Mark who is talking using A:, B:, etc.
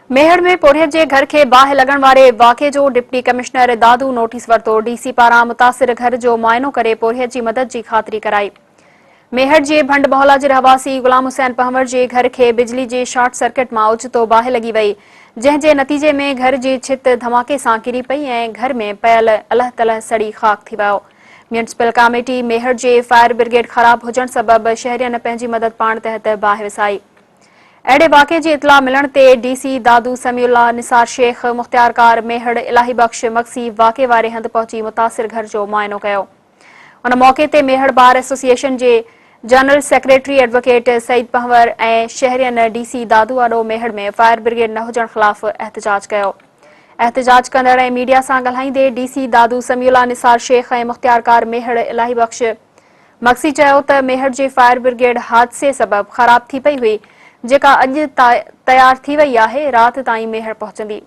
A: मेहर में पोरियत जे घर के बाहि लगण वारे वाक़े जो डिप्टी कमिश्नर दादू नोटिस वरतो। डीसी पारां मुतासिर घर जो मुआयनो करे पोरियत जी मदद की खातरी कराई। मेहर जे भंड मोहल्ला जे रहवासी गुलाम हुसैन पंवर जे घर के बिजली जे शॉर्ट सर्किट मां ओचितो बाहि लगी वई, जंहिं नतीजे में घर जी छित धमाके सां किरी पई ऐं घर में पयल अलह तलह सड़ी खाक थी वियो। म्यूनिसिपल कमेटी मेहर जे फायर ब्रिगेड ख़राब हुजण सबब शहरियन पंहिंजी मदद पाण तहत बाहि विसाई। अहिड़े वाक़े जी इतला मिलण ते डीसी दादू समीउल्लाह निसार शेख मुख्तियारकार मेहर इलाही बख्श मक्सी वाक़े वारे हंध पहुची मुतासिर घर जो मुआयनो कयो। उन मौके ते मेहर बार एसोसिएशन जे general secretary advocate Saeed Panwar ऐं शहरियन डीसी दादू आडो मेहर में फायर ब्रिगेड न हुजण ख़िलाफ़ एहतजाज कयो। एहतजाज कंदड़ ऐं मीडिया सां ॻाल्हाईंदे डीसी दादू समीउल्लाह निसार शेख ऐं मुख्तियारकार मेहर इलाही बख्श मक्सी चयो त मेहर जे फायर ब्रिगेड हादसे सबब ख़राब थी पई हुई, जेका अॼु तयार थी वई आहे, रात ताईं मेहर पहुचंदी।